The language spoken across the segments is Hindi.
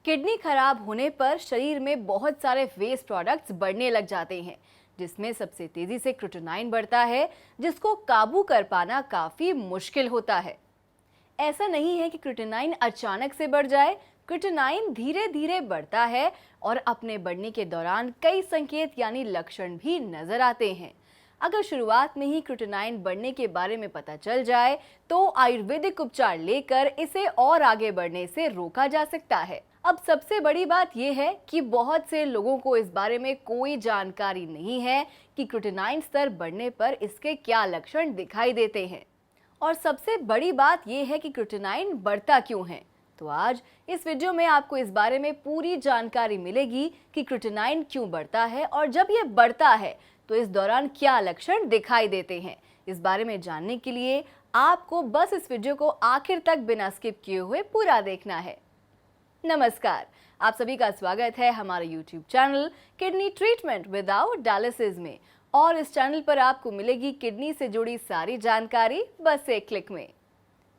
किडनी खराब होने पर शरीर में बहुत सारे वेस्ट प्रोडक्ट्स बढ़ने लग जाते हैं, जिसमें सबसे तेजी से क्रिएटिनिन बढ़ता है, जिसको काबू कर पाना काफी मुश्किल होता है। ऐसा नहीं है कि क्रिएटिनिन अचानक से बढ़ जाए। क्रिएटिनिन धीरे धीरे बढ़ता है और अपने बढ़ने के दौरान कई संकेत यानी लक्षण भी नजर आते हैं। अगर शुरुआत में ही क्रिएटिनिन बढ़ने के बारे में पता चल जाए तो आयुर्वेदिक उपचार लेकर इसे और आगे बढ़ने से रोका जा सकता है। अब सबसे बड़ी बात यह है कि बहुत से लोगों को इस बारे में कोई जानकारी नहीं है कि क्रिएटिनिन स्तर बढ़ने पर इसके क्या लक्षण दिखाई देते हैं। और सबसे बड़ी बात यह है कि क्रिएटिनिन बढ़ता क्यों है। तो आज इस वीडियो में आपको इस बारे में पूरी जानकारी मिलेगी कि क्रिएटिनिन क्यों बढ़ता है और जब ये बढ़ता है तो इस दौरान क्या लक्षण दिखाई देते हैं। इस बारे में जानने के लिए आपको बस इस वीडियो को आखिर तक बिना स्किप किए हुए पूरा देखना है। नमस्कार, आप सभी का स्वागत है हमारे YouTube channel kidney treatment without dialysis में। और इस चैनल पर आपको मिलेगी किडनी से जुड़ी सारी जानकारी बस एक क्लिक में।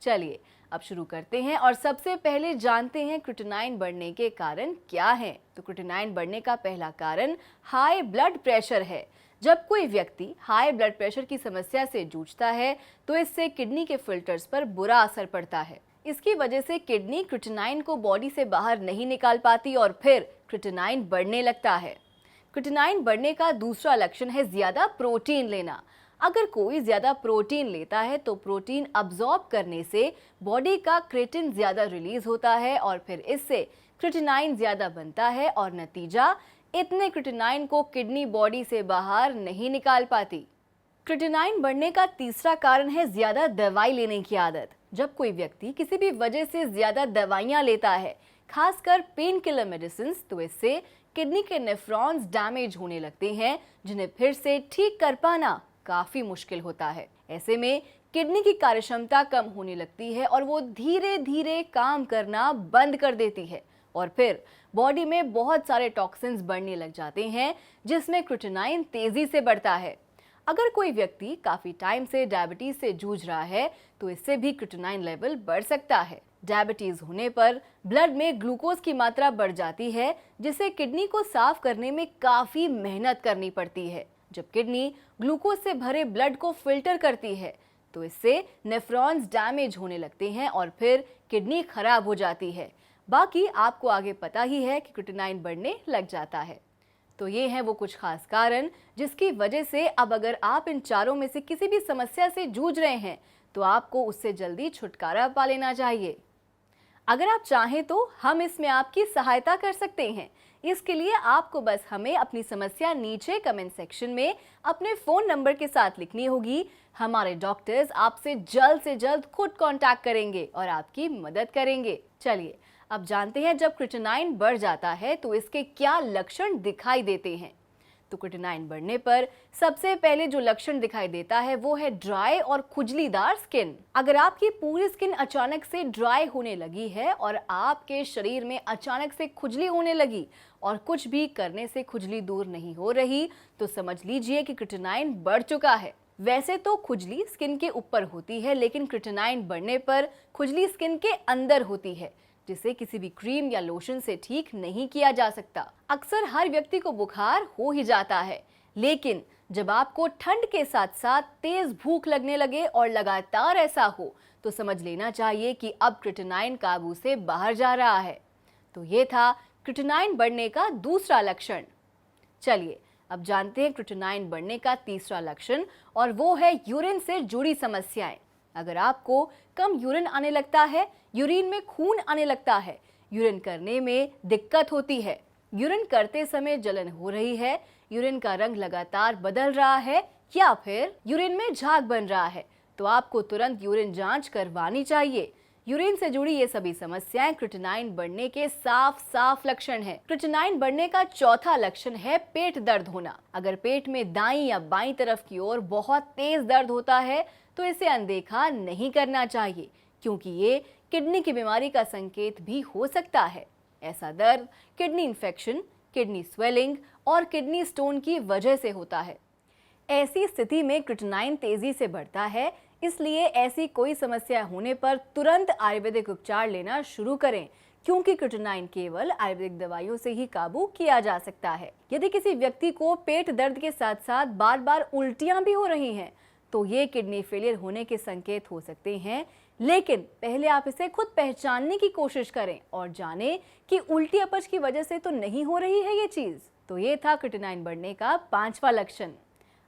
चलिए अब शुरू करते हैं और सबसे पहले जानते हैं क्रिएटिनिन बढ़ने के कारण क्या हैं। तो क्रिएटिनिन बढ़ने का पहला कारण हाई ब्लड प्रेशर है। जब कोई व्यक्ति हाई ब्लड प्रेशर की समस्या से जूझता है तो इससे किडनी के फिल्टर्स पर बुरा असर पड़ता है। इसकी वजह से किडनी क्रिएटिनिन को बॉडी से बाहर नहीं निकाल पाती और फिर क्रिएटिनिन बढ़ने लगता है। क्रिएटिनिन बढ़ने का दूसरा लक्षण है ज्यादा प्रोटीन लेना। अगर कोई ज्यादा प्रोटीन लेता है तो प्रोटीन अब्सॉर्ब करने से बॉडी का क्रिएटिन ज्यादा रिलीज होता है और फिर इससे क्रिएटिनिन ज्यादा बनता है और नतीजा इतने क्रिएटिनिन को किडनी बॉडी से बाहर नहीं निकाल पाती। क्रिएटिनिन बढ़ने का तीसरा कारण है ज्यादा दवाई लेने की आदत। जब कोई व्यक्ति किसी भी वजह से ज्यादा दवाइयां लेता है, खासकर पेन किलर मेडिसिन, तो इससे किडनी के नेफ्रॉन्स डैमेज होने लगते हैं, जिन्हें फिर से ठीक कर पाना काफी मुश्किल होता है। ऐसे में किडनी की कार्यक्षमता कम होने लगती है और वो धीरे धीरे काम करना बंद कर देती है और फिर बॉडी में बहुत सारे टॉक्सिन्स बढ़ने लग जाते हैं, जिसमें क्रिएटिनिन तेजी से बढ़ता है। अगर कोई व्यक्ति काफी टाइम से डायबिटीज से जूझ रहा है तो इससे भी क्रिएटिनिन लेवल बढ़ सकता है। डायबिटीज होने पर ब्लड में ग्लूकोज की मात्रा बढ़ जाती है, जिससे किडनी को साफ करने में काफी मेहनत करनी पड़ती है। जब किडनी ग्लूकोज से भरे ब्लड को फिल्टर करती है तो इससे नेफ्रॉन्स डैमेज होने लगते हैं और फिर किडनी खराब हो जाती है। बाकी आपको आगे पता ही है कि क्रिएटिनिन बढ़ने लग जाता है। तो ये हैं वो कुछ खास कारण जिसकी वजह से अब अगर आप इन चारों में से किसी भी समस्या से जूझ रहे हैं तो आपको उससे जल्दी छुटकारा पा लेना चाहिए। अगर आप चाहें तो हम इसमें आपकी सहायता कर सकते हैं। इसके लिए आपको बस हमें अपनी समस्या नीचे कमेंट सेक्शन में अपने फ़ोन नंबर के साथ लिखनी होगी। हमारे डॉक्टर्स आपसे जल्द से जल्द खुद कांटेक्ट करेंगे और आपकी मदद करेंगे। चलिए अब जानते हैं जब क्रिएटिनिन बढ़ जाता है तो इसके क्या लक्षण दिखाई देते हैं। तो क्रिएटिनिन बढ़ने पर सबसे पहले जो लक्षण दिखाई देता है वो है ड्राई और खुजलीदार स्किन। अगर आपकी पूरी स्किन अचानक से ड्राई होने लगी है और आपके शरीर में अचानक से खुजली होने लगी और कुछ भी करने से खुजली दूर नहीं हो रही तो समझ लीजिए कि क्रिएटिनिन बढ़ चुका है। वैसे तो खुजली स्किन के ऊपर होती है, लेकिन क्रिएटिनिन बढ़ने पर खुजली स्किन के अंदर होती है, जिसे किसी भी क्रीम या लोशन से ठीक नहीं किया जा सकता। अक्सर हर व्यक्ति को बुखार हो ही जाता है, लेकिन जब आपको ठंड के साथ साथ तेज भूख लगने लगे और लगातार ऐसा हो तो समझ लेना चाहिए कि अब क्रिएटिनिन काबू से बाहर जा रहा है। तो ये था क्रिएटिनिन बढ़ने का दूसरा लक्षण। चलिए अब जानते हैं क्रिएटिनिन बढ़ने का तीसरा लक्षण, और वो है यूरिन से जुड़ी समस्याएं। अगर आपको कम यूरिन आने लगता है, यूरिन में खून आने लगता है, यूरिन करने में दिक्कत होती है, यूरिन करते समय जलन हो रही है, यूरिन का रंग लगातार बदल रहा है या फिर यूरिन में झाग बन रहा है, तो आपको तुरंत यूरिन जांच करवानी चाहिए। यूरिन से जुड़ी ये सभी समस्याएं क्रिएटिनिन बढ़ने के साफ साफ लक्षण हैं। क्रिएटिनिन बढ़ने का चौथा लक्षण है पेट दर्द होना। अगर पेट में दाईं या बाईं तरफ की ओर बहुत तेज दर्द होता है तो इसे अनदेखा नहीं करना चाहिए, क्योंकि ये किडनी की बीमारी का संकेत भी हो सकता है। ऐसा दर्द किडनी इन्फेक्शन, किडनी स्वेलिंग और किडनी स्टोन की वजह से होता है। ऐसी स्थिति में क्रिएटिनिन तेजी से बढ़ता है, इसलिए ऐसी कोई समस्या होने पर तुरंत आयुर्वेदिक उपचार लेना शुरू करें, क्योंकि क्रिएटिनाइन केवल आयुर्वेदिक दवाइयों से ही काबू किया जा सकता है। यदि किसी व्यक्ति को पेट दर्द के साथ साथ बार बार उल्टियां भी हो रही हैं, तो ये किडनी फेलियर होने के संकेत हो सकते हैं। लेकिन पहले आप इसे खुद पहचानने की कोशिश करें और जानें कि उल्टी अपच की वजह से तो नहीं हो रही है ये चीज। तो ये था क्रिएटिनाइन बढ़ने का 5वां लक्षण।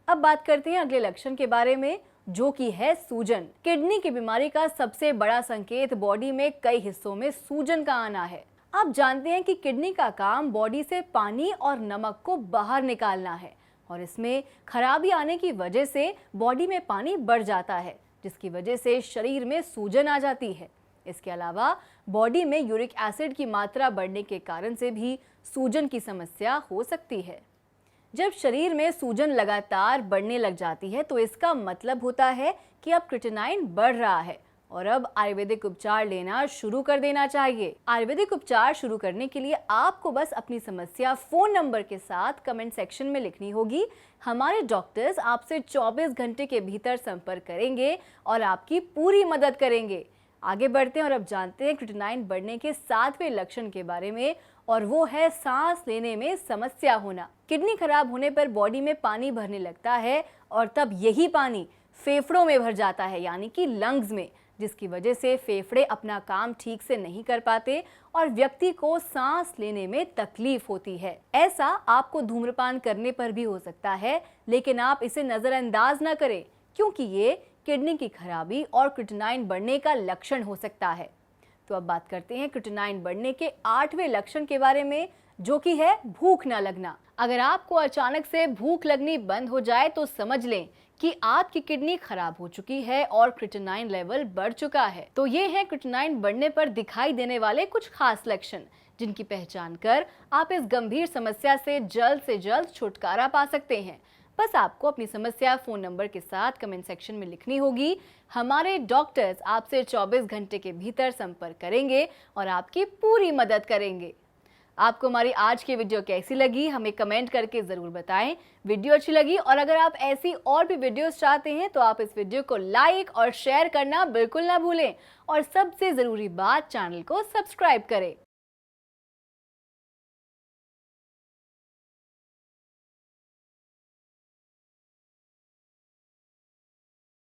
अब बात करते हैं अगले लक्षण के बारे में, जो कि है सूजन। किडनी की बीमारी का सबसे बड़ा संकेत बॉडी में कई हिस्सों में सूजन का आना है। आप जानते हैं कि किडनी का काम बॉडी से पानी और नमक को बाहर निकालना है, और इसमें खराबी आने की वजह से बॉडी में पानी बढ़ जाता है, जिसकी वजह से शरीर में सूजन आ जाती है। इसके अलावा बॉडी में यूरिक एसिड की मात्रा बढ़ने के कारण से भी सूजन की समस्या हो सकती है। जब शरीर में सूजन लगातार बढ़ने लग जाती है, तो इसका मतलब होता है कि अब क्रिएटिनाइन बढ़ रहा है और अब आयुर्वेदिक उपचार लेना शुरू कर देना चाहिए। आयुर्वेदिक उपचार शुरू करने के लिए आपको बस अपनी समस्या फोन नंबर के साथ कमेंट सेक्शन में लिखनी होगी। हमारे डॉक्टर्स आपसे 24 घंटे के भीतर संपर्क करेंगे और आपकी पूरी मदद करेंगे। आगे बढ़ते हैं और अब जानते हैं क्रिएटिनाइन बढ़ने के 7वें लक्षण के बारे में, और वो है सांस लेने में समस्या होना। किडनी खराब होने पर बॉडी में पानी भरने लगता है और तब यही पानी फेफड़ों में भर जाता है, यानी कि लंग्स में, जिसकी वजह से फेफड़े अपना काम ठीक से नहीं कर पाते और व्यक्ति को सांस लेने में तकलीफ होती है। ऐसा आपको धूम्रपान करने पर भी हो सकता है, लेकिन आप इसे नजरअंदाज न करें, क्योंकि ये किडनी की खराबी और क्रिएटिनाइन बढ़ने का लक्षण हो सकता है। तो अब बात करते हैं क्रिएटिनाइन बढ़ने के 8वें लक्षण के बारे में, जो कि है भूख न लगना। अगर आपको अचानक से भूख लगनी बंद हो जाए, तो समझ लें कि आपकी किडनी खराब हो चुकी है और क्रिएटिनाइन लेवल बढ़ चुका है। तो ये है क्रिएटिनाइन बढ़ने पर दिखाई देने वाले कुछ खास लक्षण, जिनकी पहचान कर आप इस गंभीर समस्या से जल्द छुटकारा पा सकते हैं। बस आपको अपनी समस्या फोन नंबर के साथ कमेंट सेक्शन में लिखनी होगी। हमारे डॉक्टर्स आपसे 24 घंटे के भीतर संपर्क करेंगे और आपकी पूरी मदद करेंगे। आपको हमारी आज की वीडियो कैसी लगी, हमें कमेंट करके जरूर बताएं। वीडियो अच्छी लगी और अगर आप ऐसी और भी वीडियोस चाहते हैं, तो आप इस वीडियो को लाइक और शेयर करना बिल्कुल ना भूलें, और सबसे जरूरी बात, चैनल को सब्सक्राइब करें।